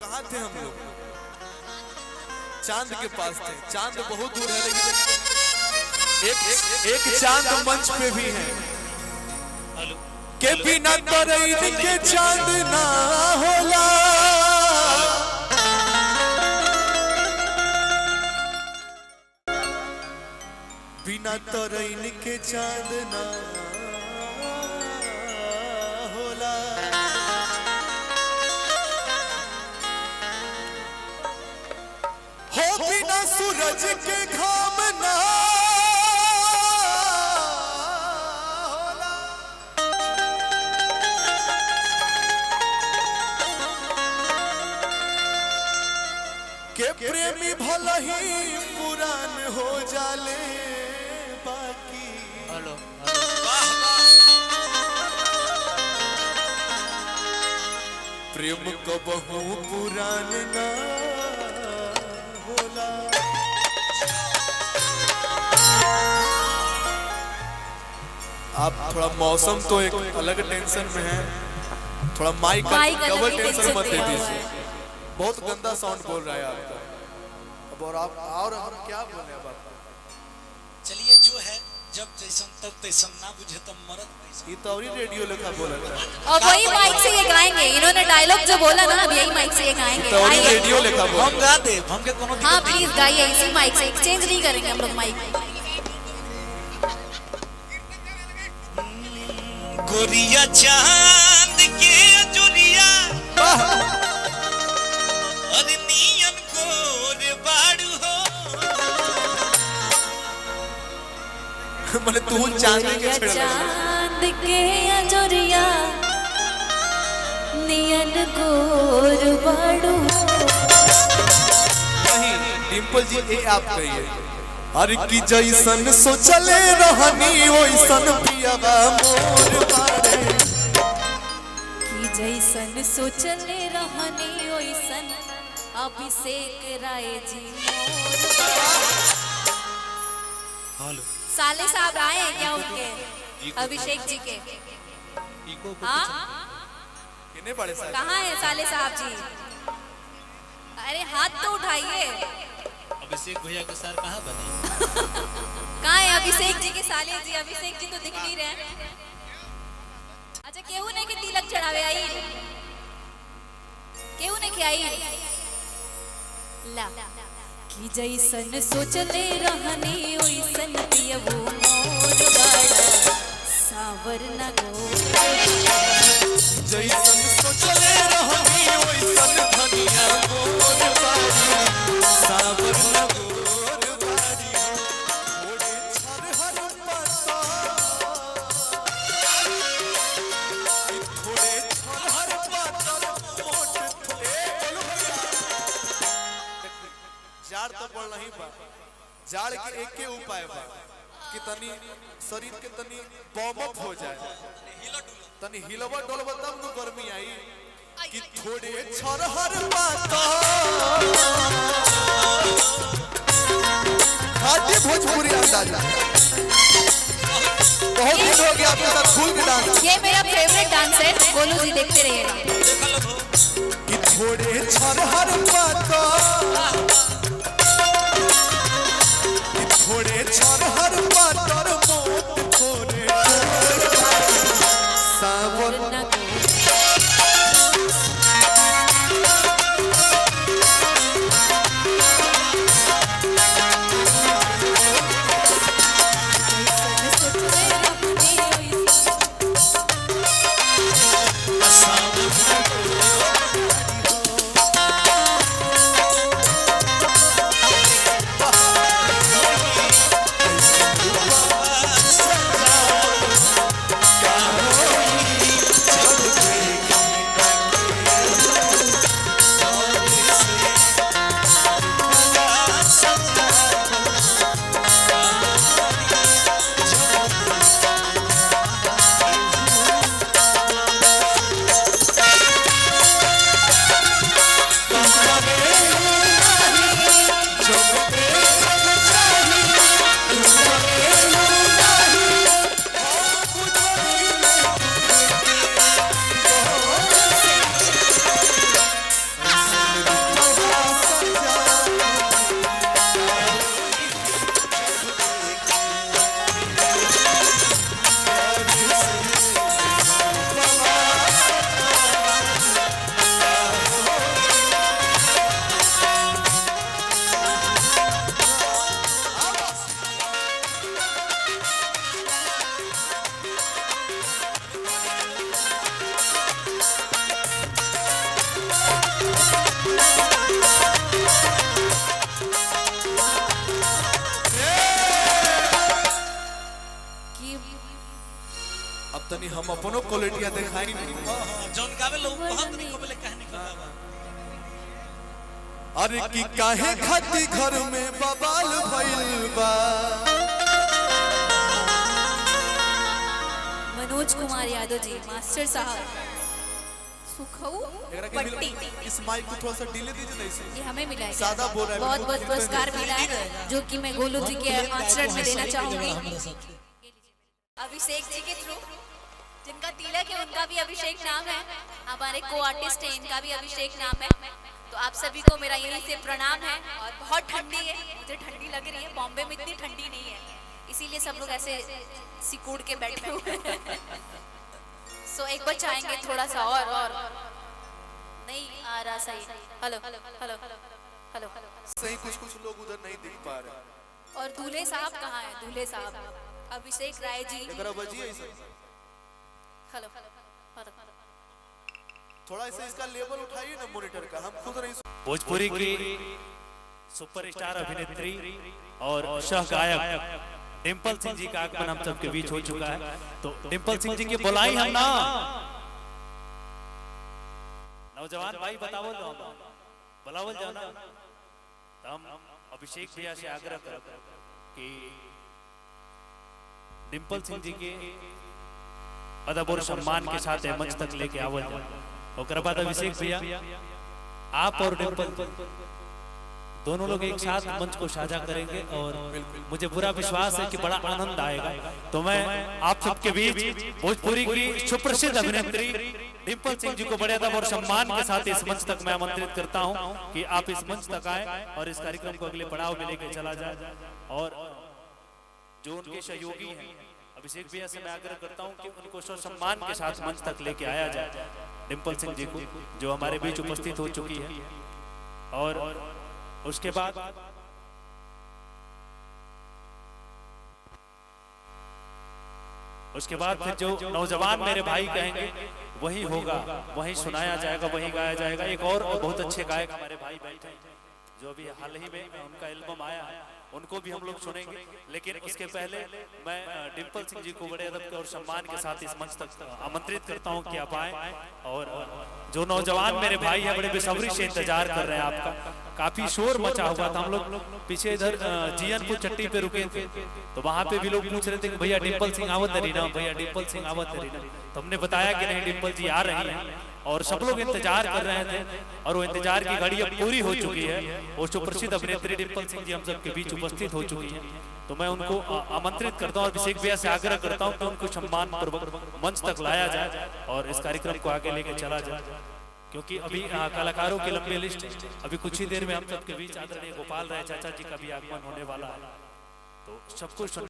कहाँ थे हम लोग? चांद के पास थे। चांद बहुत दूर है, लेकिन एक चांद मंच पे भी है के बिना तरैन के चांद ना होला। बिना तरैन के चांद ना होला। हो बिना सूरज के घाम ना होला। के प्रेमी भला ही पुरान हो जाले बाकी। हेलो प्रेम कबहू पुरान ना होला। आप थोड़ा मौसम तो एक अलग टेंशन में है, थोड़ा माइक का डबल टेंशन मत दे दीजिए। बहुत गंदा साउंड बोल रहा है आपका। अब और हम क्या बोले अब आपको? चलिए जो है जब जैसन तब तैसन ना बुझे तब मरद ये तो और रेडियो लिखा बोला था। और वही माइक से ये गाएंगे, इन्होंने डायलॉग जो बोला ना अब यही माइक से ये गाएंगे। तो और रेडियो लिखा बोला। हम गा दे, हमके कोनो दिक्कत। हाँ प्लीज गाइए इसी माइक से, एक्सचेंज नहीं करेंगे हम लोग माइक। गोरिया चांद के जोरिया अरे नियन गोर बाड़ू हो। मैंने तू चांद के छेड़ चांद के जोरिया नियन गोर बाड़ू। नहीं डिंपल जी ये आप कहिए। अरे की जैसन सोचले रहनी ओइसन पियावा मोर बारे। की जैसन सोचले रहनी ओइसन अभिषेक राय जी मोर। साले साहब आए हैं क्या उनके? अभिषेक जी के? हाँ कितने बड़े साहब? कहाँ है साले साहब जी? अरे हाथ तो उठाइए। अभिषेक भैया के सर कहाँ बने? कहाँ है अभिषेक जी के साले जी? अभिषेक जी तो दिख नहीं रहे। अच्छा केहू ने के तिलक चढ़ावे आई? केहू ने के आई? ला की जैसन सोचले रहनी ओइसन पियबो मोर बाड़ा सावर न गो। जैसन सोचले रहनी ओइसन धनिया मोर बारी सावर न गोर बारी। थोड़े छरहर पत्ता थोड़े छरहर पत्ता मोट थोड़े जाड़ तो पड़ नहीं बा। जाड़ के एक के उपाय बा कि तनी शरीर के तनी वार्म अप हो जाए, तनी हिलवा डोलवा तब न गर्मी आई। कि थोड़े छरहर पाता खाटी भोजपुरी अंदाज। बहुत दिन हो गया आपके साथ फुल के डांस। ये मेरा फेवरेट डांस है, गोलू जी देखते रहिएगा। कि थोड़े छरहर पाता थोड़े छरहर पातर मोट थोड़े सावर न गो। तनी हम अपनो क्वालिटिया दिखाई जौन गावे लोग बहुत नहीं बोले कहानी का अरे की काहे खाती घर में बवाल भइल बा। मनोज कुमार यादव जी मास्टर साहब सुखऊ पट्टी इस माइक को थोड़ा सा डिले दीजिए ना इसे। ये हमें मिला है सादा बोल रहा है, बहुत बहुत पुरस्कार मिला है जो कि मैं गोलू जी के आंसर में देना चाहूंगी अभिषेक जी के थ्रू जिनका तिलक है उनका भी अभिषेक नाम है, हमारे को आर्टिस्ट है इनका भी अभिषेक नाम है। तो आप सभी को मेरा यहीं से प्रणाम है। और बहुत ठंडी है, मुझे ठंडी लग रही है, बॉम्बे में इतनी ठंडी नहीं है इसीलिए सब लोग ऐसे सिकुड़ के बैठे हुए हैं। सो एक बार चाहेंगे थोड़ा सा और नहीं आ रहा सही। हेलो हेलो हेलो हेलो सही कुछ लोग उधर नहीं दिख पा रहे। और दूल्हे साहब कहाँ हैं? दूल्हे साहब अभिषेक राय जी। एकरा बजिए इसे हेलो थोड़ा इसे इसका लेवल उठाइए ना मॉनिटर का, हम खुद नहीं भोजपुरी की सुपरस्टार अभिनेत्री और सह गायक डिम्पल सिंह जी का आगमन हम सबके बीच हो चुका है। तो डिम्पल सिंह जी की बुलाई हम ना नौजवान भाई बतावल जाओ बुलावल जाओ ना। तो हम अभिषेक भैया से आग्रह करते कि डिम्पल सिंह जी के अदब और सम्मान के साथ मंच तक लेके आवल जाओ। और बाद अभिषेक भैया आप और डिम्पल दोनों लोग एक साथ मंच को साझा करेंगे और मुझे पूरा विश्वास है कि बड़ा आनंद आएगा। तो मैं आप सबके बीच भोजपुरी की सुप्रसिद्ध अभिनेत्री डिम्पल सिंह जी को बड़े अदब और सम्मान के साथ इस मंच तक मैं आमंत्रित करता हूं कि आप इस मंच तक आए और इस कार्यक्रम को अगले पड़ाव में लेकर चला जाए। और जो उनके सहयोगी हैं अभिषेक भैया से मैं आग्रह करता हूं कि उनको सम्मान के साथ मंच तक लेके आया जाए डिम्पल सिंह जी को जो हमारे बीच उपस्थित हो चुकी है। और उसके बाद फिर जो नौजवान मेरे भाई कहेंगे वही होगा, वही सुनाया जाएगा, वही गाया जाएगा। एक और बहुत अच्छे गायक हमारे भाई बैठे हैं जो अभी हाल ही में उनका एल्बम आया है, उनको भी हम लोग सुनेंगे। लेकिन उसके पहले मैं डिम्पल सिंह जी को बड़े अदब और सम्मान के साथ इस मंच तक आमंत्रित करता हूं कि आप आए। और जो नौजवान मेरे भाई हैं बड़े बेसब्री से इंतजार कर रहे हैं आपका। काफी शोर मचा हुआ था, हम लोग पीछे इधर जीएनपुर चट्टी पे रुके थे तो वहां पे भी लोग पूछ रहे थे कि भैया डिम्पल सिंह आवत है ना, भैया डिम्पल सिंह आवत है ना। तो हमने बताया कि नहीं डिम्पल जी आ रही हैं और सब लोग इंतजार कर रहे थे और वो इंतजार की घड़ी अब पूरी हो चुकी है। वो सुप्रसिद्ध अभिनेत्री डिम्पल सिंह जी हम सबके बीच उपस्थित हो चुकी हैं। तो मैं उनको आमंत्रित करता हूं और अभिषेक भैया से आग्रह करता हूं कि उनको सम्मान पूर्वक मंच तक लाया जाए और इस कार्यक्रम को आगे लेकर चला जाए। क्योंकि अभी कलाकारों की लंबी लिस्ट अभी कुछ ही देर में हम सबके बीच आदरणीय गोपाल राय चाचा जी का भी आगमन होने वाला है। तो सब कुछ